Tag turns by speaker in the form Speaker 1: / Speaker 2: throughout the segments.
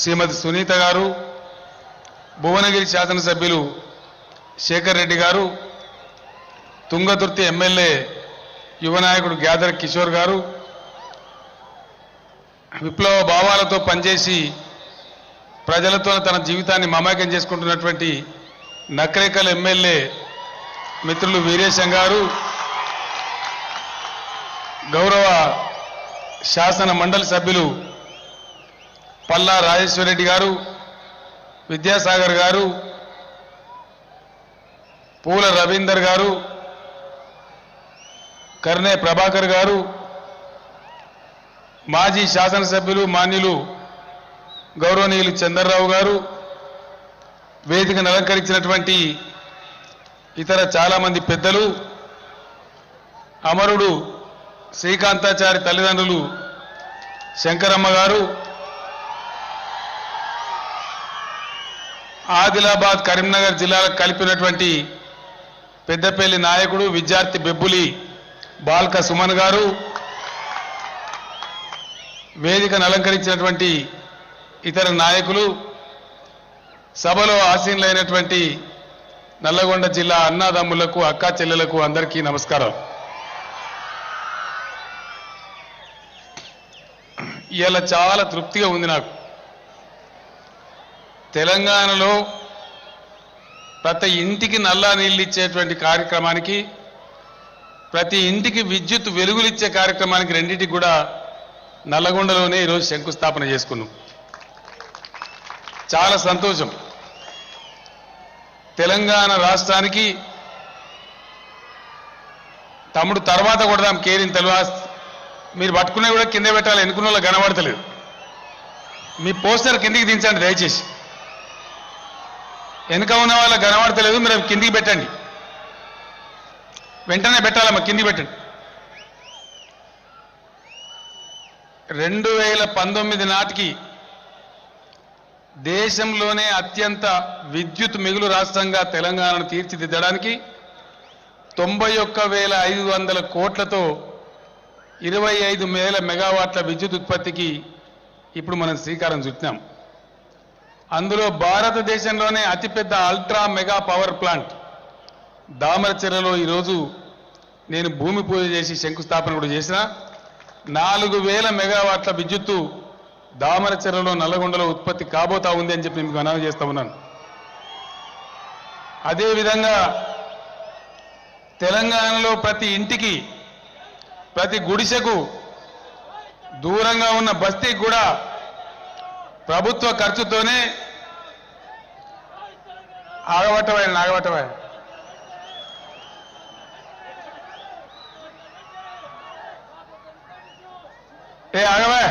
Speaker 1: శ్రీమతి సునీత గారు, భువనగిరి శాసనసభ్యులు శేఖర్ రెడ్డి గారు, తుంగతుర్తి ఎమ్మెల్యే యువ నాయకుడు గ్యాదర్ కిషోర్ గారు, విప్లవ భావాలతో పనిచేసి ప్రజలతో తన జీవితాన్ని మమేకం చేసుకుంటున్నటువంటి నకరేకల్ ఎమ్మెల్యే మిత్రులు వీరేశం గారు, గౌరవ శాసన మండలి సభ్యులు పల్లా రాజేశ్వరరెడ్డి గారు, విద్యాసాగర్ గారు, పూల రవీందర్ గారు, కర్నే ప్రభాకర్ గారు, మాజీ శాసనసభ్యులు మాన్యులు గౌరవనీయులు చంద్రరావు గారు, వేదికను అలంకరించినటువంటి ఇతర చాలామంది పెద్దలు, అమరుడు శ్రీకాంతాచారి తల్లిదండ్రులు శంకరమ్మ గారు, ఆదిలాబాద్ కరీంనగర్ జిల్లాలకు కలిపినటువంటి పెద్దపల్లి నాయకుడు విద్యార్థి బెబ్బులి బాల్క సుమన్ గారు, వేదికను అలంకరించినటువంటి ఇతర నాయకులు, సభలో ఆసీనులైనటువంటి నల్లగొండ జిల్లా అన్నాదమ్ములకు అక్కా చెల్లెలకు అందరికీ నమస్కారం. ఇవాళ చాలా తృప్తిగా ఉంది నాకు. తెలంగాణలో ప్రతి ఇంటికి నల్లా నీళ్ళు ఇచ్చేటువంటి కార్యక్రమానికి, ప్రతి ఇంటికి విద్యుత్ వెలుగులిచ్చే కార్యక్రమానికి రెండింటికి కూడా నల్లగొండలోనే ఈరోజు శంకుస్థాపన చేసుకున్నాం. చాలా సంతోషం. తెలంగాణ రాష్ట్రానికి తమ్ముడు తర్వాత కొడదాం కేరిని తెలియదు, మీరు పట్టుకునే కూడా కింద పెట్టాలి, ఎన్నుకున్న వాళ్ళు కనబడతలేదు. మీ పోస్టర్ కిందికి దించండి దయచేసి, వెనుక ఉన్న వాళ్ళకి కనబడతలేదు, మీరు కిందికి పెట్టండి, వెంటనే పెట్టాలమ్మా, కిందికి పెట్టండి. 2019 నాటికి దేశంలోనే అత్యంత విద్యుత్ మిగులు రాష్ట్రంగా తెలంగాణను తీర్చిదిద్దడానికి 91,500 కోట్లతో 25,000 మెగావాట్ల విద్యుత్ ఉత్పత్తికి ఇప్పుడు మనం శ్రీకారం చుట్టినాం. అందులో భారతదేశంలోనే అతిపెద్ద అల్ట్రా మెగా పవర్ ప్లాంట్ దామరచెర్లలో ఈరోజు నేను భూమి పూజ చేసి శంకుస్థాపన కూడా చేసిన. 4,000 మెగావాట్ల విద్యుత్తు దామరచెర్లలో నల్లగొండలో ఉత్పత్తి కాబోతా ఉంది అని చెప్పి మీకు మనవి చేస్తా ఉన్నాను. అదేవిధంగా తెలంగాణలో ప్రతి ఇంటికి, ప్రతి గుడిసెకు, దూరంగా ఉన్న బస్తీకి కూడా ప్రభుత్వ ఖర్చుతోనే నాగవట్టవాయ ఆగవా,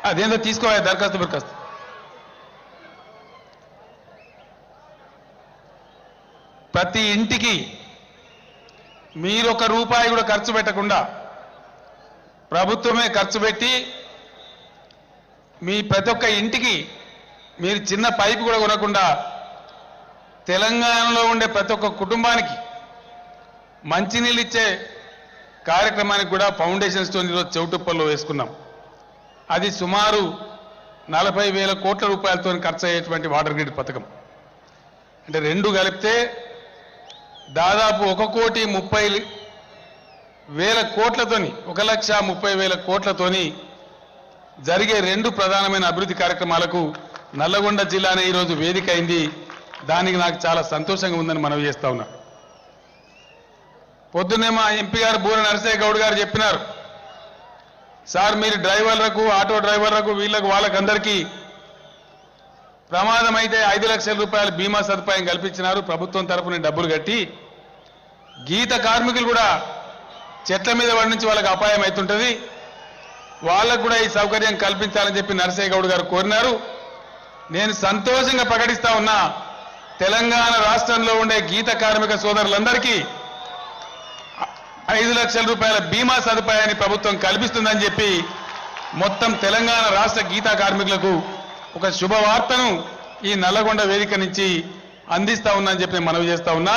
Speaker 1: అదేందో తీసుకోవాలి దరఖాస్తు. ప్రతి ఇంటికి మీరు ₹1 కూడా ఖర్చు పెట్టకుండా ప్రభుత్వమే ఖర్చు పెట్టి మీ ప్రతి ఒక్క ఇంటికి మీరు చిన్న పైపు కూడా కొనకుండా తెలంగాణలో ఉండే ప్రతి ఒక్క కుటుంబానికి మంచినీళ్ళు ఇచ్చే కార్యక్రమానికి కూడా ఫౌండేషన్ స్టోన్ ఈరోజు చెవుటుప్పల్లో వేసుకున్నాం. అది సుమారు 40,000 కోట్ల రూపాయలతో ఖర్చు అయ్యేటువంటి వాటర్ గ్రిడ్ పథకం. అంటే రెండు కలిపితే దాదాపు 1,30,000 కోట్లతోని 1,30,000 కోట్లతోని జరిగే రెండు ప్రధానమైన అభివృద్ధి కార్యక్రమాలకు నల్లగొండ జిల్లానే ఈరోజు వేదిక అయింది. దానికి నాకు చాలా సంతోషంగా ఉందని మనవి చేస్తా ఉన్నా. పొద్దున్నే మా ఎంపీ గారు బూర నరసయ్య గౌడ్ గారు చెప్పినారు, సార్ మీరు డ్రైవర్లకు, ఆటో డ్రైవర్లకు, వీళ్ళకు వాళ్ళకందరికీ ప్రమాదం అయితే 5 లక్షల రూపాయల బీమా సదుపాయం కల్పించినారు ప్రభుత్వం తరపున డబ్బులు కట్టి. గీత కార్మికులు కూడా చెట్ల మీద పడి నుంచి వాళ్ళకి అపాయం అవుతుంటుంది, వాళ్ళకు కూడా ఈ సౌకర్యం కల్పించాలని చెప్పి నరసయ్య గౌడ్ గారు కోరినారు. నేను సంతోషంగా ప్రకటిస్తా ఉన్నా, తెలంగాణ రాష్ట్రంలో ఉండే గీత కార్మిక సోదరులందరికీ 5 లక్షల రూపాయల బీమా సదుపాయాన్ని ప్రభుత్వం కల్పిస్తుందని చెప్పి మొత్తం తెలంగాణ రాష్ట్ర గీతా కార్మికులకు ఒక శుభవార్తను ఈ నల్లగొండ వేదిక నుంచి అందిస్తా ఉన్నా అని చెప్పి మనవి చేస్తా ఉన్నా.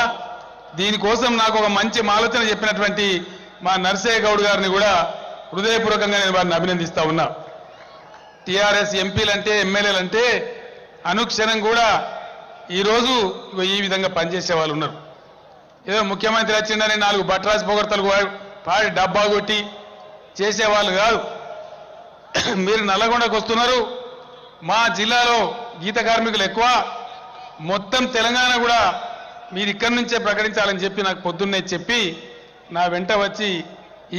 Speaker 1: దీనికోసం నాకు ఒక మంచి ఆలోచన చెప్పినటువంటి మా నరసయ్య గౌడ్ గారిని కూడా హృదయపూర్వకంగా నేను వారిని అభినందిస్తా ఉన్నా. టీఆర్ఎస్ ఎంపీలంటే ఎమ్మెల్యేలంటే అనుక్షణం కూడా ఈరోజు ఈ విధంగా పనిచేసే వాళ్ళు ఉన్నారు. ఏదో ముఖ్యమంత్రి వచ్చిందని 4 బట్రాస్ పొగడతలు పాడి డబ్బా కొట్టి చేసేవాళ్ళు కాదు. మీరు నల్లగొండకు వస్తున్నారు. మా జిల్లాలో గీత కార్మికులు ఎక్కువ, మొత్తం తెలంగాణ కూడా మీరు ఇక్కడి నుంచే ప్రకటించాలని చెప్పి నాకు పొద్దున్నే చెప్పి నా వెంట వచ్చి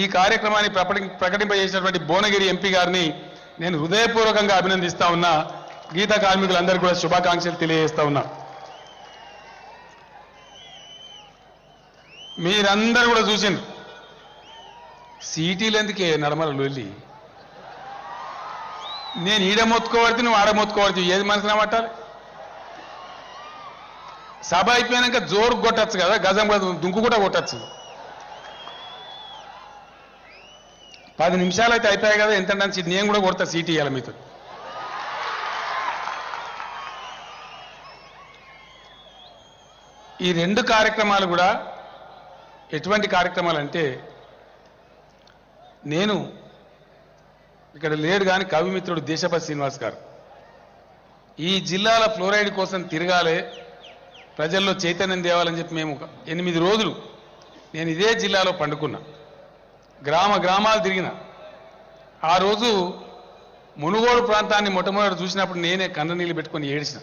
Speaker 1: ఈ కార్యక్రమాన్ని ప్రకటింపజేసినటువంటి భువనగిరి ఎంపీ గారిని నేను హృదయపూర్వకంగా అభినందిస్తా ఉన్నా. గీత కార్మికులందరికీ కూడా శుభాకాంక్షలు తెలియజేస్తా ఉన్నా. మీరందరూ కూడా చూసిండ్రు సీటీలు ఎందుకే నడమలు వెళ్ళి నేను ఈడ మొత్తుకోబడితే నువ్వు ఆడ మొత్తుకోబడితే ఏది మనసున పట్టాలి? సభ అయిపోయాక జోరు కొట్టచ్చు కదా, గజం దుంకు కూడా కొట్టచ్చు. 10 నిమిషాలు అయితే అయిపోయాయి కదా, ఎంత నేను కూడా కొడతా సీటీ ఇవ్వాలి మీతో. ఈ 2 కార్యక్రమాలు కూడా ఎటువంటి కార్యక్రమాలు అంటే, నేను ఇక్కడ లేడు కానీ కవిమిత్రుడు దేశపతి శ్రీనివాస్ గారు ఈ జిల్లాల ఫ్లోరైడ్ కోసం తిరగాలి, ప్రజల్లో చైతన్యం తేవాలని చెప్పి మేము 8 రోజులు నేను ఇదే జిల్లాలో పండుకున్నా, గ్రామాలు తిరిగిన. ఆ రోజు మునుగోడు ప్రాంతాన్ని మొట్టమొదటి చూసినప్పుడు నేనే కన్ననీళ్ళు పెట్టుకొని ఏడిచిన.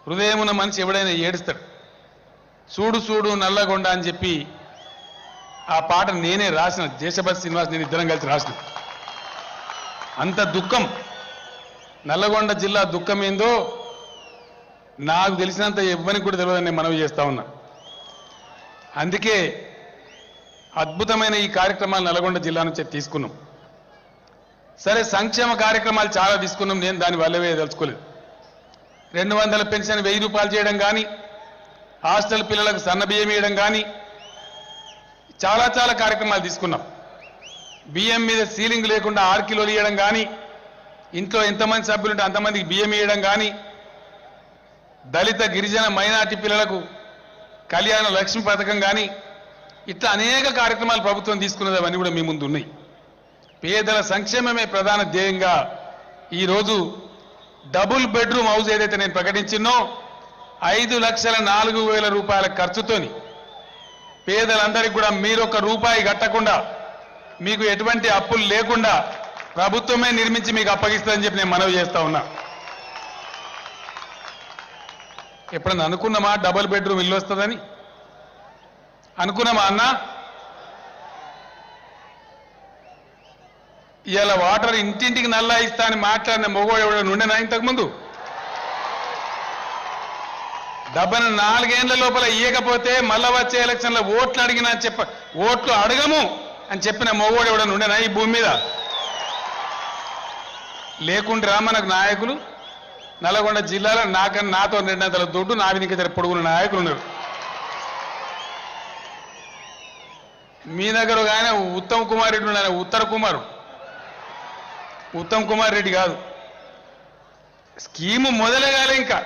Speaker 1: హృదయం ఉన్న మనిషి ఎవడైనా ఏడుస్తాడు. చూడు చూడు నల్లగొండ అని చెప్పి ఆ పాట నేనే రాసిన, దేశపతి శ్రీనివాస్ నేను ఇద్దరం కలిసి రాసిన. అంత దుఃఖం, నల్లగొండ జిల్లా దుఃఖం ఏందో నాకు తెలిసినంత ఎవ్వరికి కూడా తెలియదని నేను మనవి చేస్తా ఉన్నా. అందుకే అద్భుతమైన ఈ కార్యక్రమాలు నల్గొండ జిల్లా నుంచే తీసుకున్నాం. సరే, సంక్షేమ కార్యక్రమాలు చాలా తీసుకున్నాం, నేను దాని వల్లవే తెలుసుకోలేదు. 200 పెన్షన్ 1000 రూపాయలు చేయడం కానీ, హాస్టల్ పిల్లలకు సన్న బియ్యం ఇవ్వడం కానీ చాలా కార్యక్రమాలు తీసుకున్నాం. బియ్యం మీద సీలింగ్ లేకుండా 6 కిలోలు ఇవ్వడం కానీ, ఇంట్లో ఎంతమంది సభ్యులుంటే అంతమందికి బియ్యం ఇవ్వడం కానీ, దళిత గిరిజన మైనార్టీ పిల్లలకు కళ్యాణ లక్ష్మి పథకం కానీ, ఇట్లా అనేక కార్యక్రమాలు ప్రభుత్వం తీసుకున్నది. అవన్నీ కూడా మీ ముందు ఉన్నాయి. పేదల సంక్షేమమే ప్రధాన ధ్యేయంగా ఈరోజు డబుల్ బెడ్రూమ్ హౌస్ ఏదైతే నేను ప్రకటించినో 5,04,000 రూపాయల ఖర్చుతోని పేదలందరికీ కూడా మీరు ₹1 కట్టకుండా, మీకు ఎటువంటి అప్పులు లేకుండా ప్రభుత్వమే నిర్మించి మీకు అప్పగిస్తుందని చెప్పి నేను మనవి చేస్తా ఉన్నా. ఎప్పుడన్నా అనుకున్నామా డబుల్ బెడ్రూమ్ ఇల్లు వస్తుందని? అనుకున్నామా అన్నా? ఇవాళ వాటర్ ఇంటింటికి నల్లా ఇస్తా అని మాట్లాడిన మొగోడు ఎవడో ఉండేనా ఇంతకుముందు? 4 ఏళ్ల లోపల ఇయ్యకపోతే మళ్ళా వచ్చే ఎలక్షన్లో ఓట్లు అడిగినా ఓట్లు అడగము అని చెప్పిన మొగోడు ఎవడో ఉండేనా ఈ భూమి మీద? లేకుండ్రా మనకు నాయకులు నల్గొండ జిల్లాలో నాతో 200 దొడ్డు నావినికి పొడుగున నాయకులు ఉన్నారు. మీ దగ్గర ఆయన ఉత్తమ్ కుమార్ రెడ్డి ఉన్నాడు, ఉత్తమ్ కుమార్ రెడ్డి కాదు. స్కీము మొదలగాలి, ఇంకా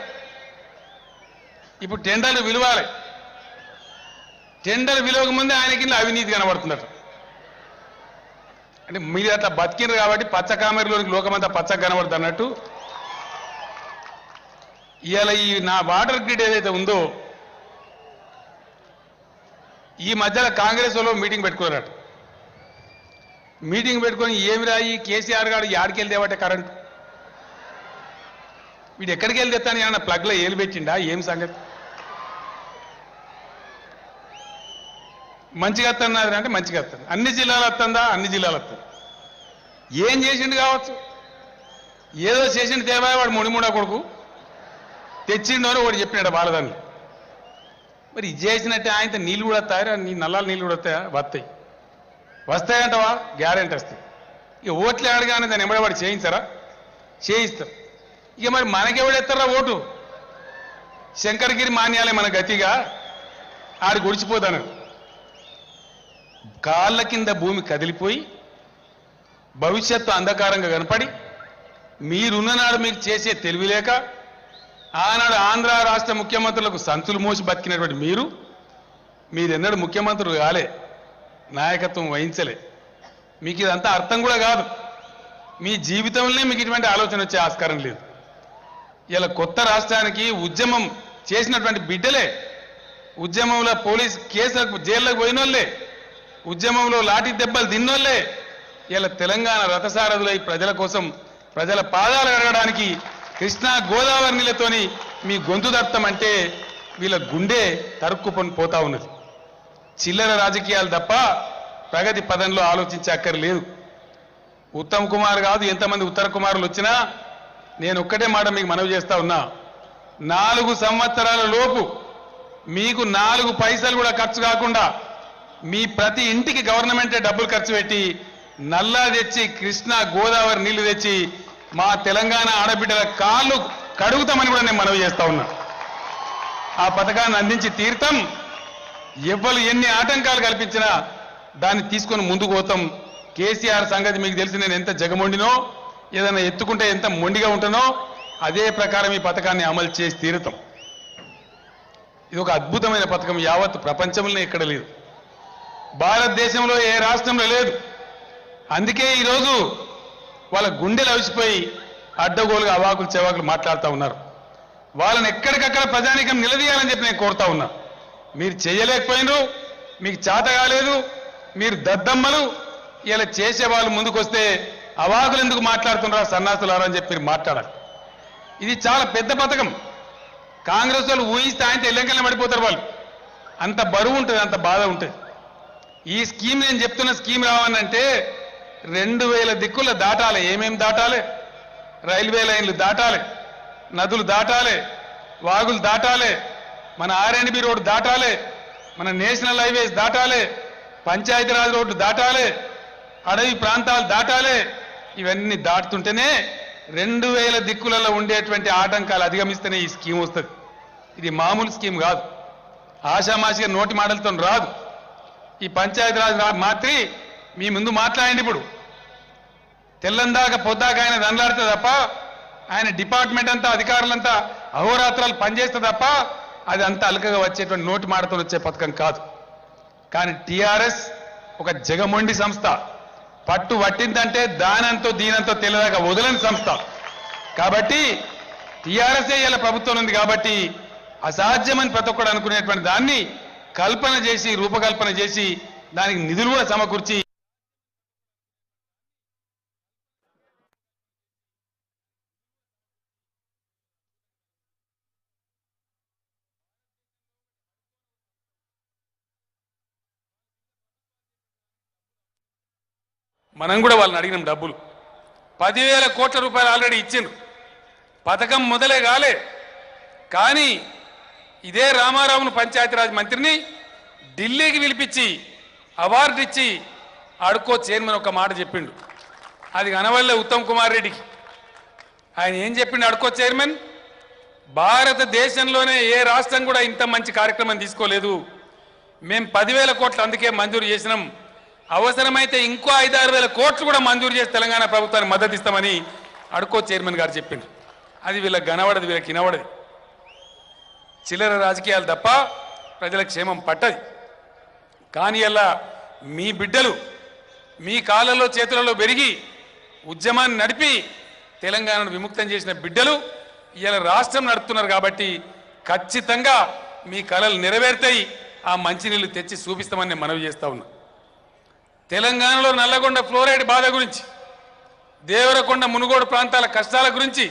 Speaker 1: ఇప్పుడు టెండర్లు విలువాలి. టెండర్ విలువక ముందే ఆయనకి అవినీతి కనబడుతుందట. అంటే మీరు అట్లా బతికినారు కాబట్టి పచ్చ కామెరీలోనికి లోకమంతా పచ్చగా కనబడుతుంది అన్నట్టు. ఇవాళ ఈ నా వాటర్ గ్రిడ్ ఏదైతే ఉందో, ఈ మధ్యలో కాంగ్రెస్ వాళ్ళు మీటింగ్ పెట్టుకున్నారట. మీటింగ్ పెట్టుకొని ఏమి రాయి కేసీఆర్ గారు యాడికి వెళ్తేవటే కరెంటు, వీడు ఎక్కడికి వెళ్ళి తెస్తాను ఏమన్నా ప్లగ్లో ఏలు పెట్టిండా? ఏం సంగతి? మంచిగా వస్తున్నారు అంటే మంచిగా వస్తుంది. అన్ని జిల్లాలు వస్తుందా? అన్ని జిల్లాలు వస్తుంది. ఏం చేసిండు కావచ్చు, ఏదో చేసిండు దేవాయ వాడు ముడిముడా కొడుకు తెచ్చిండు అని వాడు చెప్పినాడు బాలదాన్ని. మరి ఇది చేసినట్టే ఆయనతో నీళ్ళు కూడా వస్తాయా? నీ నల్లాలు నీళ్ళు కూడా వస్తాయి. వస్తాయంటవా? గ్యారెంటీ వస్తాయి. ఇక ఓట్లు అడగానే దాన్ని ఎంబడవాడు చేయించారా? చేయిస్తారు. ఇక మరి మనకెవడెత్తారా ఓటు? శంకరగిరి మాన్యాలే మన గతిగా, ఆడి గుడిచిపోతాను. కాళ్ళ కింద భూమి కదిలిపోయి భవిష్యత్తు అంధకారంగా కనపడి మీరున్ననాడు మీకు చేసే తెలివి లేక ఆనాడు ఆంధ్ర రాష్ట్ర ముఖ్యమంత్రులకు సంచులు మోసి బతికినటువంటి మీరెన్నడూ ముఖ్యమంత్రులు కాలే, నాయకత్వం వహించలే. మీకు ఇదంతా అర్థం కూడా కాదు. మీ జీవితంలోనే మీకు ఇటువంటి ఆలోచన వచ్చే ఆస్కారం లేదు. ఇలా కొత్త రాష్ట్రానికి ఉద్యమం చేసినటువంటి బిడ్డలే, ఉద్యమంలో పోలీస్ కేసులకు జైళ్ళకు పోయినోళ్ళే, ఉద్యమంలో లాఠీ దెబ్బలు తిన్నోళ్ళే ఇలా తెలంగాణ రథసారథులై ప్రజల కోసం ప్రజల పాదాలు అడగడానికి కృష్ణా గోదావరి నీళ్లతోని మీ గొంతు దత్తమంటే వీళ్ళ గుండె తరుక్కుకొని పోతా ఉన్నది. చిల్లర రాజకీయాలు తప్ప ప్రగతి పదంలో ఆలోచించే అక్కర్లేదు. ఉత్తమ్ కుమార్ కాదు, ఎంతమంది ఉత్తర కుమారులు వచ్చినా నేను ఒక్కటే మాట మీకు మనవి చేస్తా ఉన్నా, 4 సంవత్సరాల లోపు మీకు 4 పైసలు కూడా ఖర్చు కాకుండా మీ ప్రతి ఇంటికి గవర్నమెంటే డబ్బులు ఖర్చు పెట్టి నల్లా తెచ్చి కృష్ణా గోదావరి నీళ్లు తెచ్చి మా తెలంగాణ ఆడబిడ్డల కాళ్ళు కడుగుతామని కూడా నేను మనవి చేస్తా ఉన్నా. ఆ పథకాన్ని అందించి తీర్థం. ఎవ్వరు ఎన్ని ఆటంకాలు కల్పించినా దాన్ని తీసుకొని ముందుకు పోతాం. కేసీఆర్ సంగతి మీకు తెలిసి నేను ఎంత జగమొండినో, ఏదైనా ఎత్తుకుంటే ఎంత మొండిగా ఉంటానో అదే ప్రకారం ఈ పథకాన్ని అమలు చేసి తీరుతాం. ఇది ఒక అద్భుతమైన పథకం, యావత్ ప్రపంచంలోనే ఎక్కడ లేదు, భారతదేశంలో ఏ రాష్ట్రంలో లేదు. అందుకే ఈరోజు వాళ్ళ గుండెలు అవిసిపోయి అడ్డగోలుగా అవాకులు చెవాకులు మాట్లాడుతూ ఉన్నారు. వాళ్ళని ఎక్కడికక్కడ ప్రజానీకం నిలదీయాలని చెప్పి నేను కోరుతా ఉన్నా. మీరు చేయలేకపోయినరు, మీకు చేత కాలేదు, మీరు దద్దమ్మలు. ఇలా చేసే వాళ్ళు ముందుకు వస్తే అవాకులు ఎందుకు మాట్లాడుతున్నారా సన్నాసులారా అని చెప్పి మీరు మాట్లాడాలి. ఇది చాలా పెద్ద పథకం. కాంగ్రెస్ వాళ్ళు ఊహిస్తే ఆయన తెల్లంకల్ని పడిపోతారు. వాళ్ళు అంత బరువు ఉంటుంది, అంత బాధ ఉంటుంది. ఈ స్కీమ్ నేను చెప్తున్న స్కీమ్ రావాలంటే 2000 దిక్కుల దాటాలి. ఏమేం దాటాలి? రైల్వే లైన్లు దాటాలి, నదులు దాటాలి, వాగులు దాటాలి, మన R&B రోడ్డు దాటాలి, మన నేషనల్ హైవేస్ దాటాలి, పంచాయతీరాజ్ రోడ్డు దాటాలి, అడవి ప్రాంతాలు దాటాలి. ఇవన్నీ దాటుతుంటేనే 2000 దిక్కులలో ఉండేటువంటి ఆటంకాలు అధిగమిస్తేనే ఈ స్కీమ్ వస్తుంది. ఇది మామూలు స్కీమ్ కాదు, ఆషామాషిగా నోటి మాటలతో రాదు. ఈ పంచాయతీరాజ్ మాత్రి మీ ముందు మాట్లాడండి. ఇప్పుడు తెల్లందాక పొద్దాక ఆయన దండలాడితే తప్ప, ఆయన డిపార్ట్మెంట్ అంతా అధికారులంతా అహోరాత్రాలు పనిచేస్తే తప్ప అది అంత అలకగా వచ్చేటువంటి నోటి మాటతో వచ్చే పథకం కాదు. కానీ టీఆర్ఎస్ ఒక జగమొండి సంస్థ, పట్టు పట్టిందంటే దానంతో దీనంతో తెలియదాకా వదలని సంస్థ. కాబట్టి టీఆర్ఎస్ఏ ఇలా ప్రభుత్వం ఉంది కాబట్టి అసాధ్యమని ప్రతి ఒక్కడు అనుకునేటువంటి దాన్ని కల్పన చేసి, రూపకల్పన చేసి దానికి నిధులు కూడా సమకూర్చి మనం కూడా వాళ్ళని అడిగినాం. డబ్బులు 10,000 కోట్ల రూపాయలు ఆల్రెడీ ఇచ్చిండ్రు. పథకం మొదలే కాలే. కానీ ఇదే రామారావును పంచాయతీరాజ్ మంత్రిని ఢిల్లీకి పిలిపించి అవార్డు ఇచ్చి ఆడుకో చైర్మన్ ఒక మాట చెప్పిండు. అది కనవల్లే ఉత్తమ్ కుమార్ రెడ్డికి. ఆయన ఏం చెప్పిండు? అడుకో చైర్మన్, భారతదేశంలోనే ఏ రాష్ట్రం కూడా ఇంత మంచి కార్యక్రమం తీసుకోలేదు. మేము 10,000 కోట్లు అందుకే మంజూరు చేసినాం. అవసరమైతే ఇంకో 5-6 వేల కోట్లు కూడా మంజూరు చేసి తెలంగాణ ప్రభుత్వానికి మద్దతు ఇస్తామని అడుకో చైర్మన్ గారు చెప్పిండు. అది వీళ్ళకి కనబడదు, వీళ్ళకి వినబడదు. చిల్లర రాజకీయాలు తప్ప ప్రజల క్షేమం పట్టది. కానీ అలా మీ బిడ్డలు మీ కాళ్ళలో చేతులలో పెరిగి ఉద్యమాన్ని నడిపి తెలంగాణను విముక్తం చేసిన బిడ్డలు ఇలా రాష్ట్రం నడుపుతున్నారు. కాబట్టి ఖచ్చితంగా మీ కలలు నెరవేరుతాయి. ఆ మంచినీళ్ళు తెచ్చి చూపిస్తామని నేను మనవి చేస్తా ఉన్నా. తెలంగాణలో నల్లగొండ ఫ్లోరైడ్ బాధ గురించి, దేవరకొండ మునుగోడు ప్రాంతాల కష్టాల గురించి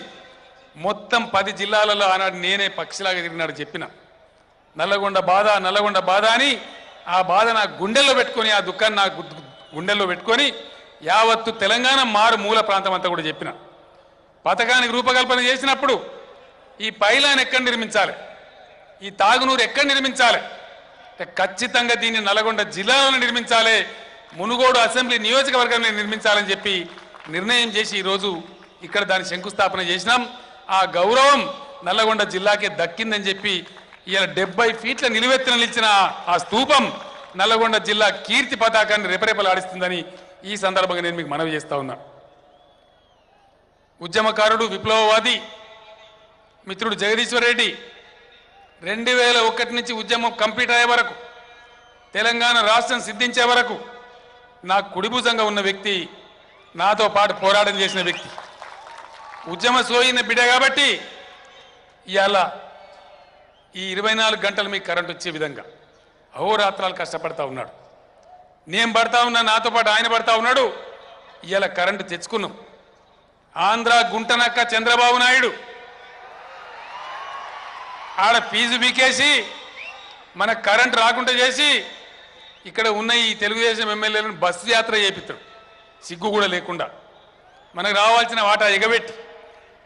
Speaker 1: మొత్తం 10 జిల్లాలలో ఆనాడు నేనే పక్షిలాగా తిరిగినాడు చెప్పిన. నల్లగొండ బాధ అని ఆ బాధ నా గుండెల్లో పెట్టుకొని, ఆ దుఃఖాన్ని నా గుండెల్లో పెట్టుకొని యావత్తు తెలంగాణ మూల ప్రాంతం అంతా కూడా చెప్పిన. పథకానికి రూపకల్పన చేసినప్పుడు ఈ పైలాన్ ఎక్కడ నిర్మించాలి, ఈ తాగునూరు ఎక్కడ నిర్మించాలి, ఖచ్చితంగా దీన్ని నల్లగొండ జిల్లాలో నిర్మించాలి, మునుగోడు అసెంబ్లీ నియోజకవర్గంలో నిర్మించాలని చెప్పి నిర్ణయం చేసి ఈరోజు ఇక్కడ దాని శంకుస్థాపన చేసినాం. ఆ గౌరవం నల్లగొండ జిల్లాకే దక్కిందని చెప్పి ఇలా 70 ఫీట్ల నిలువెత్తున నిలిచిన ఆ స్తూపం నల్లగొండ జిల్లా కీర్తి పతాకాన్ని రెపరెపలాడిస్తుందని ఈ సందర్భంగా నేను మీకు మనవి చేస్తా ఉన్నా. ఉద్యమకారుడు, విప్లవవాది మిత్రుడు జగదీశ్వర్ రెడ్డి 2001 నుంచి ఉద్యమం కంప్లీట్ అయ్యే వరకు, తెలంగాణ రాష్ట్రం సిద్ధించే వరకు నా కుడిభుజంగా ఉన్న వ్యక్తి, నాతో పాటు పోరాటం చేసిన వ్యక్తి, ఉద్యమ సోయిన బిడ్డ కాబట్టి ఇవాళ ఈ 24 గంటలు మీకు కరెంట్ వచ్చే విధంగా అహోరాత్రాలు కష్టపడతా ఉన్నాడు. నేను పడతా ఉన్నా, నాతో పాటు ఆయన పడతా ఉన్నాడు. ఇవాళ కరెంటు తెచ్చుకున్నాం. ఆంధ్ర గుంటనక్క చంద్రబాబు నాయుడు ఆడ ఫీజు బీకేసి మన కరెంట్ రాకుండా చేసి ఇక్కడ ఉన్న ఈ తెలుగుదేశం ఎమ్మెల్యేలను బస్సు యాత్ర చేపిస్తాడు, సిగ్గు కూడా లేకుండా మనకు రావాల్సిన వాటా ఎగబెట్టి.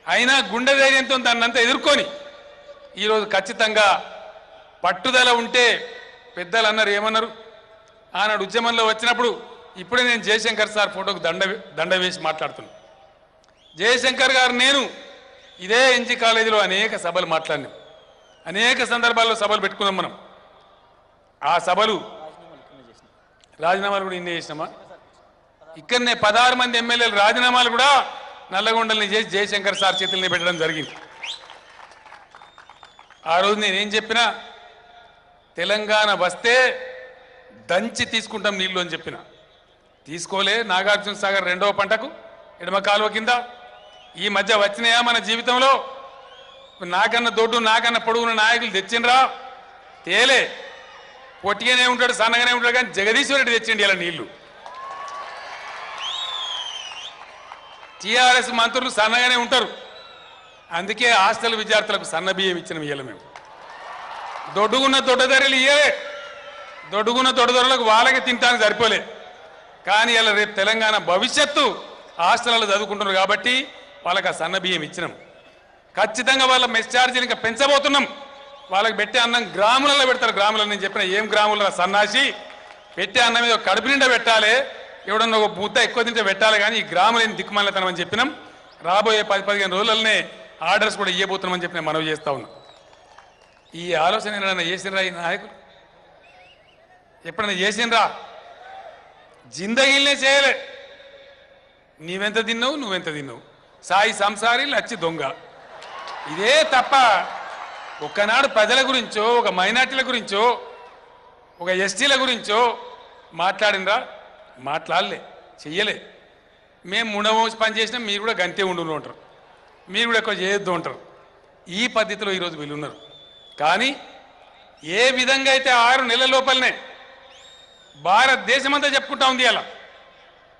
Speaker 1: అయినా గుండె ధైర్యంతో దాన్నంతా ఎదుర్కొని ఈరోజు ఖచ్చితంగా పట్టుదల ఉంటే పెద్దలు అన్నారు, ఏమన్నారు ఆనాడు ఉద్యమంలో వచ్చినప్పుడు. ఇప్పుడే నేను జయశంకర్ సార్ ఫోటోకు దండ వేసి మాట్లాడుతున్నాను. జయశంకర్ గారు నేను ఇదే ఎన్జీ కాలేజీలో అనేక సభలు మాట్లాడినాం, అనేక సందర్భాల్లో సభలు పెట్టుకున్నాం మనం. ఆ సభలు రాజీనామాలు కూడా ఇన్నే చేసినామా? ఇక్కడనే 16 మంది ఎమ్మెల్యేలు రాజీనామాలు కూడా నల్లగొండల్ని చేసి జయశంకర్ సార్ చేతుల్ని పెట్టడం జరిగింది. ఆ రోజు నేనేం చెప్పినా, తెలంగాణ వస్తే దంచి తీసుకుంటాం నీళ్లు అని చెప్పిన. తీసుకోలే. నాగార్జున సాగర్ 2వ పంటకు ఎడమ కాలువ కింద ఈ మధ్య వచ్చినాయా మన జీవితంలో? నాకన్నా దొడ్డు నాకన్నా పొడుగున నాయకులు తెచ్చిండ్రా? తేలే. పొట్టిగానే ఉంటాడు, సన్నగానే ఉంటాడు, కానీ జగదీశ్వర్ రెడ్డి తెచ్చిండి ఇలా నీళ్లు. టీఆర్ఎస్ మంత్రులు సన్నగానే ఉంటారు, అందుకే హాస్టల్ విద్యార్థులకు సన్న బియ్యం ఇచ్చిన ఇయ్యాల మేము. దొడ్డుగున్న దొడ్డధరలు ఇయ్యలే, దొడ్డుగున్న దొడ్డధరలకు వాళ్ళకి తింటానికి సరిపోలే. కానీ ఇలా రేపు తెలంగాణ భవిష్యత్తు హాస్టల్లో చదువుకుంటున్నారు కాబట్టి వాళ్ళకి ఆ సన్న బియ్యం ఇచ్చినాం. ఖచ్చితంగా వాళ్ళ మెస్ ఛార్జీలు ఇంకా పెంచబోతున్నాం. వాళ్ళకి పెట్టే అన్నం గ్రాములలో పెడతారు. గ్రాములలో నేను చెప్పిన ఏం గ్రాములలో సన్నాసి పెట్టే అన్నం మీద కడుపు నిండా పెట్టాలి, ఎవడన్నా ఒక ముద్ద ఎక్కువ తింటే పెట్టాలి, కానీ ఈ గ్రాములేని దిక్కుమాలతనమని చెప్పినాం. రాబోయే 10-15 రోజులనే ఆర్డర్స్ కూడా ఇవ్వబోతున్నామని చెప్పి నేను మనవి చేస్తా ఉన్నా. ఈ ఆలోచన ఏమైనా చేసినరా ఈ నాయకులు? ఎప్పుడైనా చేసినరా? జిందగీలనే చేయలే. నీవెంత తిన్నావు, నువ్వెంత తిన్నావు, సాయి సంసారి లచ్చి దొంగ, ఇదే తప్ప ఒక్కనాడు ప్రజల గురించో, ఒక మైనార్టీల గురించో, ఒక ఎస్టీల గురించో మాట్లాడినరా? మాట్లాడలే, చెయ్యలే. మేము మునవంశ పని చేసినా మీరు కూడా గంతే ఉండు ఉంటారు, మీరు కూడా ఎక్కువ చేయొద్దు ఉంటారు. ఈ పద్ధతిలో ఈరోజు వీళ్ళు ఉన్నారు. కానీ ఏ విధంగా అయితే 6 నెలల లోపలనే భారతదేశమంతా చెప్పుకుంటా ఉంది. అలా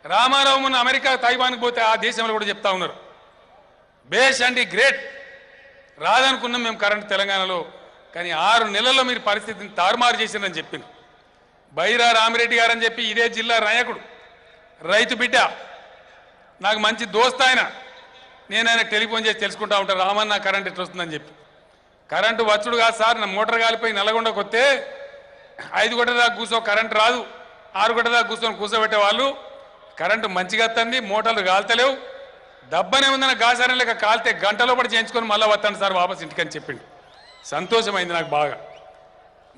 Speaker 1: రామారావు మొన్న అమెరికా తైవాన్కి పోతే ఆ దేశంలో కూడా చెప్తా ఉన్నారు, బేష్ అండి, గ్రేట్, రాదనుకున్నాం మేము కరెంట్ తెలంగాణలో, కానీ 6 నెలల్లో మీరు పరిస్థితిని తారుమారు చేసిందని చెప్పింది. బైరా రామిరెడ్డి గారు అని చెప్పి ఇదే జిల్లా నాయకుడు, రైతు బిడ్డ, నాకు మంచి దోస్త్ ఆయన. నేను ఆయన టెలిఫోన్ చేసి తెలుసుకుంటా ఉంటాను, రామన్న కరెంట్ ఎట్లా వస్తుందని చెప్పి. కరెంటు వచ్చుడు కాదు సార్, నా మోటార్ కాలిపోయి నల్లగొండకు వస్తే 5 గంటల దాకా కూర్చో, కరెంటు రాదు, 6 గంటల దాకా కూర్చోబెట్టే వాళ్ళు. కరెంటు మంచిగా వస్తుంది, మోటార్లు కాల్తలేవు, దబ్బనే ఉందన్న గాసారం లేక కాలితే గంటలో పడి చేయించుకొని మళ్ళీ వస్తాను సార్ వాపస్ ఇంటికని చెప్పిండు. సంతోషమైంది నాకు బాగా.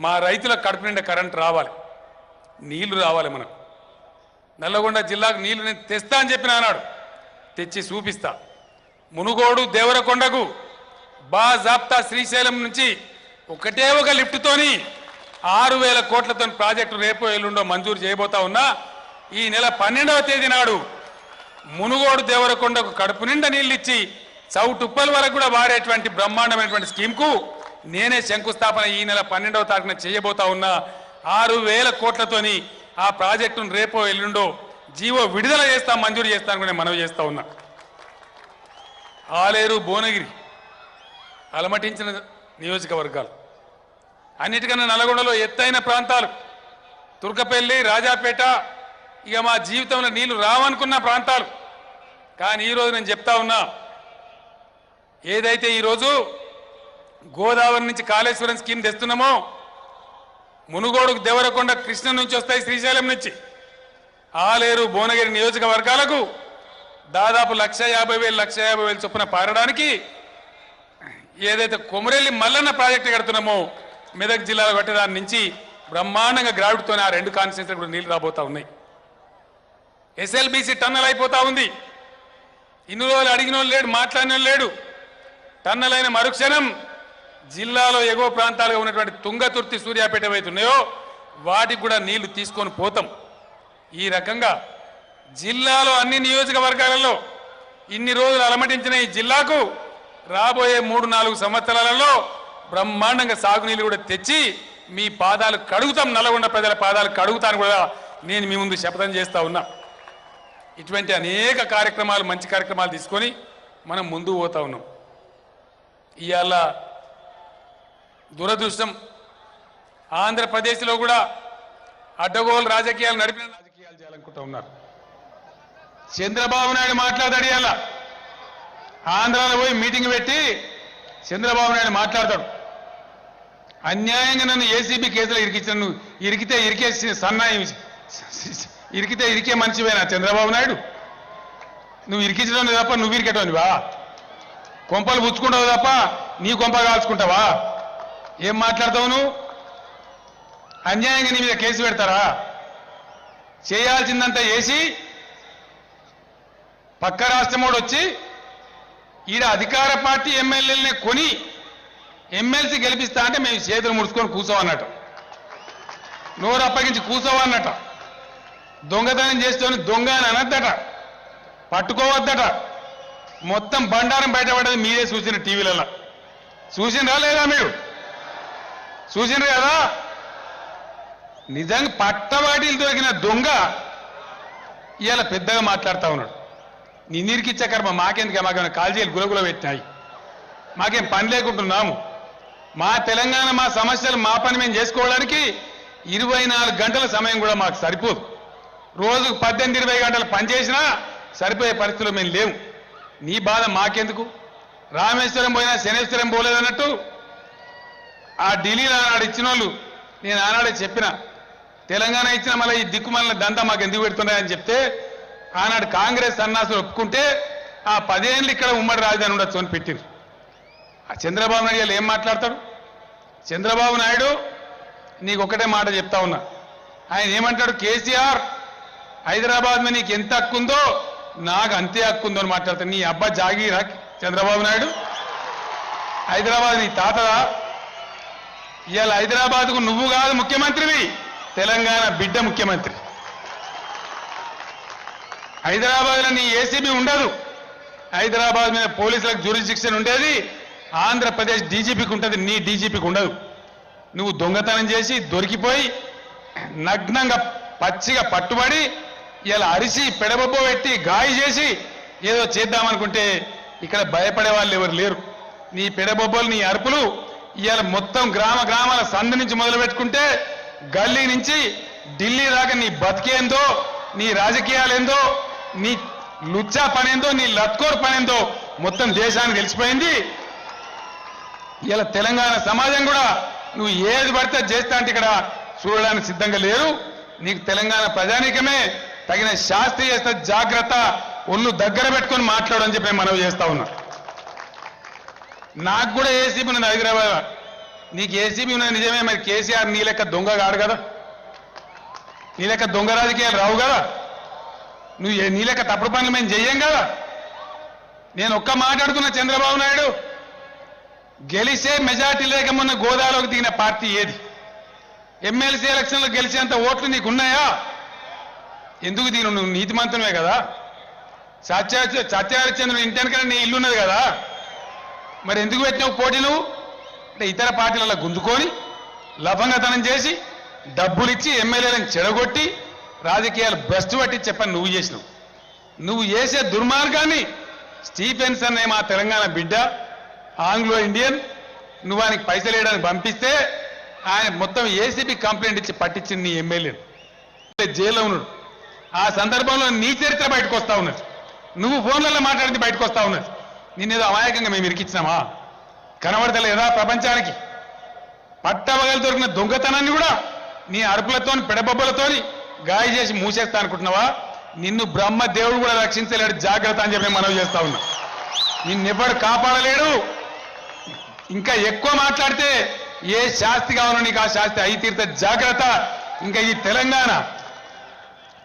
Speaker 1: మా రైతులకు కడుపు నిండా కరెంటు రావాలి, నీళ్లు రావాలి. మనకు నల్లగొండ జిల్లాకు నీళ్లు నేను తెస్తా అని చెప్పిన అన్నాడు, తెచ్చి చూపిస్తా. మునుగోడు దేవరకొండకు బాజాప్తా శ్రీశైలం నుంచి ఒకటే ఒక లిఫ్ట్తోని 6,000 కోట్లతో ప్రాజెక్టు రేపు ఎల్లుండో మంజూరు చేయబోతా ఉన్నా. ఈ నెల 12వ తేదీ నాడు మునుగోడు దేవరకొండకు కడుపు నిండా నీళ్ళు ఇచ్చి చౌటుప్పల వరకు కూడా వాడేటువంటి బ్రహ్మాండమైనటువంటి స్కీమ్కు నేనే శంకుస్థాపన ఈ నెల 12వ తారీఖున చేయబోతా ఉన్నా. 6,000 కోట్లతోని ఆ ప్రాజెక్టును రేపో ఎల్లుండో జీవో విడుదల చేస్తా, మంజూరు చేస్తాను కూడా మనవి చేస్తా ఉన్నా. ఆలేరు, భువనగిరి అలమటించిన నియోజకవర్గాలు, అన్నిటికన్నా నల్గొండలో ఎత్తైన ప్రాంతాలు, తుర్కపల్లి, రాజాపేట, ఇక మా జీవితంలో నీళ్లు రావనుకున్న ప్రాంతాలు. కానీ ఈరోజు నేను చెప్తా ఉన్నా, ఏదైతే ఈరోజు గోదావరి నుంచి కాళేశ్వరం స్కీమ్ తెస్తున్నామో, మునుగోడుకు దేవరకొండ కృష్ణ నుంచి వస్తాయి, శ్రీశైలం నుంచి ఆలేరు, భువనగిరి నియోజకవర్గాలకు దాదాపు 1,50,000 1,50,000 చొప్పున పారడానికి ఏదైతే కొమరెల్లి మల్లన్న ప్రాజెక్టు కడుతున్నామో మెదక్ జిల్లాలో కట్టేదాని నుంచి బ్రహ్మాండంగా గ్రావిడ్తోనే ఆ 2 కాన్స్టిట్యూన్సీలు కూడా నీళ్లు రాబోతా ఉన్నాయి. ఎస్ఎల్బీసీ టన్నల్ అయిపోతా ఉంది. ఇన్ని రోజులు అడిగిన వాళ్ళు లేడు, మాట్లాడిన వాళ్ళు లేడు. టన్నల్ అయిన మరుక్షణం జిల్లాలో ఎగువ ప్రాంతాలుగా ఉన్నటువంటి తుంగతుర్తి, సూర్యాపేట ఏవైతే ఉన్నాయో వాటికి కూడా నీళ్లు తీసుకొని పోతాం. ఈ రకంగా జిల్లాలో అన్ని నియోజకవర్గాలలో ఇన్ని రోజులు అలమటించిన ఈ జిల్లాకు రాబోయే 3-4 సంవత్సరాలలో బ్రహ్మాండంగా సాగునీళ్ళు కూడా తెచ్చి మీ పాదాలు కడుగుతాం, నల్గొండ ప్రజల పాదాలు కడుగుతాను కూడా నేను మీ ముందు శపథం చేస్తా ఉన్నా. ఇటువంటి అనేక కార్యక్రమాలు, మంచి కార్యక్రమాలు తీసుకొని మనం ముందుకు పోతా ఉన్నాం. ఇవాళ దురదృష్టం, ఆంధ్రప్రదేశ్లో కూడా అడ్డగోలు రాజకీయాలు నడిపిన రాజకీయాలు చేయాలనుకుంటూ ఉన్నారు. చంద్రబాబు నాయుడు మాట్లాడాడు. ఇవాళ ఆంధ్రాలో పోయి మీటింగ్ పెట్టి చంద్రబాబు నాయుడు మాట్లాడతాడు. అన్యాయంగా నన్ను ఏసీబీ కేసులో ఇరికించిన, నువ్వు ఇరికితే ఇరికేసి సన్నాయి ఇరికితే ఇరికే మనిషివేనా చంద్రబాబు నాయుడు? నువ్వు ఇరికించడం తప్ప నువ్వు ఇరికేటోనివా? కొంపలు పుచ్చుకుంటావు తప్ప నీ కొంప కాల్చుకుంటావా? ఏం మాట్లాడతావు నువ్వు? అన్యాయంగా నీ మీద కేసు పెడతారా? చేయాల్సిందంతా వేసి పక్క రాష్ట్రమోడు వచ్చి ఈడ అధికార పార్టీ ఎమ్మెల్యేలనే కొని ఎమ్మెల్సీ గెలిపిస్తా అంటే మేము చేతులు ముడుచుకొని కూర్చోవన్నట, నోరు అప్పగించి కూర్చోవన్నట. దొంగతనం చేస్తేనే దొంగ అని అనద్దట, పట్టుకోవద్దట. మొత్తం బండారం బయటపడేది మీరే చూసిన టీవీలలో. చూసినరా లేదా? మీరు చూసినారు కదా? నిజంగా పట్టవాటిలు దొరికిన దొంగ ఇవాళ పెద్దగా మాట్లాడుతూ ఉన్నాడు. నిన్నిరికిచ్చే కర్మ మాకెందుకు? మాకేమైనా కాల్జీలు గులగుల పెట్టినాయి? మాకేం పని లేకుంటున్నాము? మా తెలంగాణ, మా సమస్యలు, మా పని మేము చేసుకోవడానికి 24 గంటల సమయం కూడా మాకు సరిపోదు. రోజుకు 18-20 గంటలు పనిచేసినా సరిపోయే పరిస్థితుల్లో మేము లేవు. నీ బాధ మాకెందుకు? రామేశ్వరం పోయినా శనేశ్వరం పోలేదన్నట్టు ఆ ఢిల్లీలో ఆనాడు ఇచ్చిన వాళ్ళు, నేను ఆనాడే చెప్పిన, తెలంగాణ ఇచ్చిన మళ్ళీ ఈ దిక్కుమల్ల దంతా మాకు ఎందుకు పెడుతున్నాయని చెప్తే ఆనాడు కాంగ్రెస్ సన్నాసులు ఒప్పుకుంటే ఆ 10 ఏళ్ళు ఇక్కడ ఉమ్మడి రాజధాని ఉండొచ్చు అని పెట్టింది. ఆ చంద్రబాబు నాయుడు ఏం మాట్లాడతాడు? చంద్రబాబు నాయుడు నీకు ఒకటే మాట చెప్తా ఉన్నా. ఆయన ఏమంటాడు? కేసీఆర్ హైదరాబాద్ మీద నీకు ఎంత హక్కు ఉందో నాకు అంతే హక్కు ఉందో అని మాట్లాడతాడు. నీ అబ్బా జాగీరా చంద్రబాబు నాయుడు? హైదరాబాద్ నీ తాతదా? ఇవాళ హైదరాబాద్కు నువ్వు కాదు ముఖ్యమంత్రివి, తెలంగాణ బిడ్డ ముఖ్యమంత్రి. హైదరాబాద్లో నీ ఏసీబీ ఉండదు. హైదరాబాద్ మీద పోలీసులకు జ్యూరిస్డిక్షన్ ఉండేది ఆంధ్రప్రదేశ్ డీజీపీకి ఉంటుంది, నీ డీజీపీకి ఉండదు. నువ్వు దొంగతనం చేసి దొరికిపోయి నగ్నంగా పచ్చిగా పట్టుబడి ఇలా అరిసి పెడబొబ్బ పెట్టి గాయ చేసి ఏదో చేద్దామనుకుంటే ఇక్కడ భయపడే వాళ్ళు ఎవరు లేరు. నీ పెడబొబ్బలు, నీ అరుపులు ఇవాళ మొత్తం గ్రామాల సందు నుంచి మొదలు పెట్టుకుంటే గల్లీ నుంచి ఢిల్లీ దాకా నీ బతికేందో, నీ రాజకీయాలేందో, నీ లుచ్చా పనేందో, నీ లత్కోర్ పనేందో మొత్తం దేశానికి తెలిసిపోయింది. ఇలా తెలంగాణ సమాజం కూడా నువ్వు ఏది పడితే చేస్తా అంటే ఇక్కడ చూడడానికి సిద్ధంగా లేరు. నీకు తెలంగాణ ప్రజానీకమే తగిన శాస్త్రి చేస్తే జాగ్రత్త, ఒళ్ళు దగ్గర పెట్టుకొని మాట్లాడని చెప్పి నేను మనవి చేస్తా ఉన్నా. నాకు కూడా ఏసీబీ ఉన్నది హైదరాబాద్. నీకు ఏసీబీ ఉన్నది నిజమే, మరి కేసీఆర్ నీ లెక్క దొంగ కాడు కదా, నీ లెక్క దొంగ రాజకీయాలు రావు కదా, నువ్వు నీ లెక్క తప్పుడు పనులు మేము చెయ్యం కదా. నేను ఒక్క మాట్లాడుతున్నా, చంద్రబాబు నాయుడు గెలిచే మెజార్టీ లేక మొన్న గోదాలోకి దిగిన పార్టీ ఏది? ఎమ్మెల్సీ ఎలక్షన్లో గెలిచేంత ఓట్లు నీకున్నాయా? ఎందుకు దిగిన? నువ్వు నీతిమంతునివే కదా. సత్యహరిశ్చంద్రుడు ఇంటి వెనక నీ ఇల్లున్నది కదా, మరి ఎందుకు పెట్టినావు పోటీ? నువ్వు అంటే ఇతర పార్టీలలో గుంజుకొని లభంగతనం చేసి డబ్బులు ఇచ్చి ఎమ్మెల్యేలను చెడగొట్టి రాజకీయాలు భ్రష్టు పట్టి చెప్పని నువ్వు చేసినావు. నువ్వు చేసే దుర్మార్గాన్ని స్టీఫెన్స్ అనే మా తెలంగాణ బిడ్డ, ఆంగ్లో ఇండియన్, నువ్వు ఆయనకి పైసలు వేయడానికి పంపిస్తే ఆయన మొత్తం ఏసీబీ కంప్లైంట్ ఇచ్చి పట్టించింది నీ ఎమ్మెల్యేను. జైల్లో ఉన్నాడు. ఆ సందర్భంలో నీ చరిత్ర బయటకు వస్తా ఉన్నది, నువ్వు ఫోన్లలో మాట్లాడింది బయటకు వస్తా ఉన్నది. నిన్నేదో అమాయకంగా మేము ఇరికిచ్చినామా? కనబడతలేదా ప్రపంచానికి? పట్టవగలు దొరికిన దొంగతనాన్ని కూడా నీ అరుపులతోని పెడబొబ్బలతోని గాయ చేసి మూసేస్తా అనుకుంటున్నావా? నిన్ను బ్రహ్మ దేవుడు కూడా రక్షించలేడు, జాగ్రత్త అని చెప్పి మనవి చేస్తా ఉన్నా. నిన్నెవ్వడు కాపాడలేడు. ఇంకా ఎక్కువ మాట్లాడితే ఏ శాస్తి కావాలో నీకు ఆ శాస్తి అయి తీర్త, జాగ్రత్త. ఇంకా ఈ తెలంగాణ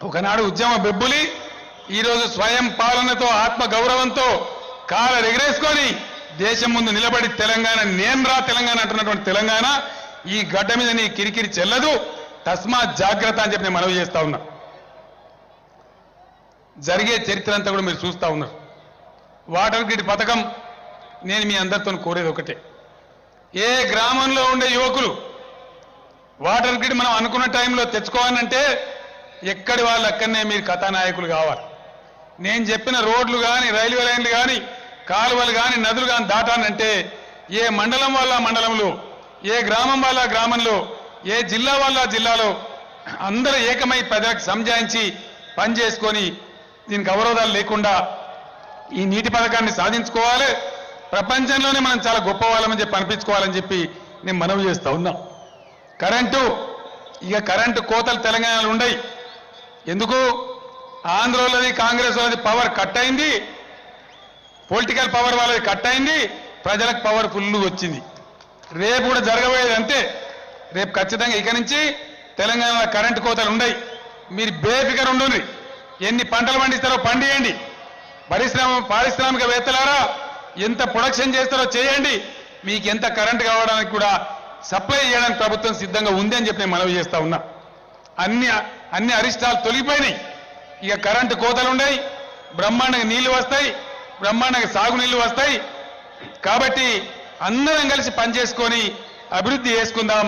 Speaker 1: ఒకనాడు ఉద్యమ బెబ్బులి, ఈరోజు స్వయం పాలనతో ఆత్మ గౌరవంతో కాలు ఎగరేసుకొని దేశం ముందు నిలబడి తెలంగాణ నేను రా తెలంగాణ అంటున్నటువంటి తెలంగాణ ఈ గడ్డ మీద నీ కిరికిరి చెల్లదు. తస్మాత్ జాగ్రత్త అని చెప్పి నేను మనవి చేస్తా ఉన్నా. జరిగే చరిత్ర అంతా కూడా మీరు చూస్తూ ఉన్నారు. వాటర్ గ్రిడ్ పథకం నేను మీ అందరితో కోరేది ఒకటే, ఏ గ్రామంలో ఉండే యువకులు వాటర్ గ్రిడ్ మనం అనుకున్న టైంలో తెచ్చుకోవాలంటే ఎక్కడి వాళ్ళు అక్కడనే మీరు కథానాయకులు కావాలి. నేను చెప్పిన రోడ్లు కానీ రైల్వే లైన్లు కానీ కాలువలు కానీ నదులు కానీ దాటానంటే ఏ మండలం వాళ్ళ మండలంలో, ఏ గ్రామం వాళ్ళ గ్రామంలో, ఏ జిల్లా వాళ్ళ జిల్లాలో అందరూ ఏకమై ప్రజలకు సంజాయించి పనిచేసుకొని దీనికి అవరోధాలు లేకుండా ఈ నీటి పథకాన్ని సాధించుకోవాలి. ప్రపంచంలోనే మనం చాలా గొప్ప వాళ్ళమని చెప్పి అనిపించుకోవాలని చెప్పి నేను మనవి చేస్తా ఉన్నా. కరెంటు కోతలు తెలంగాణలో ఉండయి. ఎందుకు? ఆంధ్రలోది కాంగ్రెస్ వాళ్ళది పవర్ కట్ అయింది, పొలిటికల్ పవర్ వాళ్ళది కట్ అయింది, ప్రజలకు పవర్ ఫుల్ వచ్చింది. రేపు కూడా జరగబోయేది అంతే. రేపు ఖచ్చితంగా ఇక నుంచి తెలంగాణలో కరెంటు కోతలు ఉండయి. మీరు బేఫికర్ ఉండండి. ఎన్ని పంటలు పండిస్తారో పండియండి. పారిశ్రామికవేత్తలారా ఎంత ప్రొడక్షన్ చేస్తారో చేయండి. మీకు ఎంత కరెంటు కావడానికి కూడా సప్లై చేయడానికి ప్రభుత్వం సిద్ధంగా ఉంది అని చెప్పి నేను మనవి చేస్తా ఉన్నా. అన్ని అరిష్టాలు తొలగిపోయినాయి. ఇక కరెంటు కోతలు ఉన్నాయి, బ్రహ్మాండంగా నీళ్లు వస్తాయి, బ్రహ్మాండంగా సాగునీళ్లు వస్తాయి. కాబట్టి అందరం కలిసి పనిచేసుకొని అభివృద్ధి చేసుకుందాం.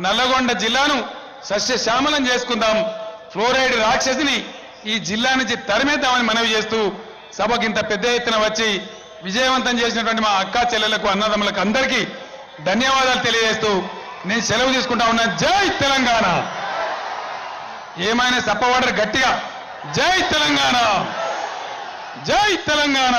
Speaker 1: నల్లగొండ జిల్లాను సస్యశ్యామలం చేసుకుందాం. ఫ్లోరైడ్ రాక్షసిని ఈ జిల్లా నుంచి తరిమేద్దామని మనవి చేస్తూ సభకు ఇంత పెద్ద ఎత్తున వచ్చి విజయవంతం చేసినటువంటి మా అక్కా చెల్లెలకు, అన్నదమ్ములకు అందరికీ ధన్యవాదాలు తెలియజేస్తూ నేను సెలవు తీసుకుంటా ఉన్నాను. జై తెలంగాణ. ఏమైనా సప్పవాడరు గట్టిగా జై తెలంగాణ, జై తెలంగాణ.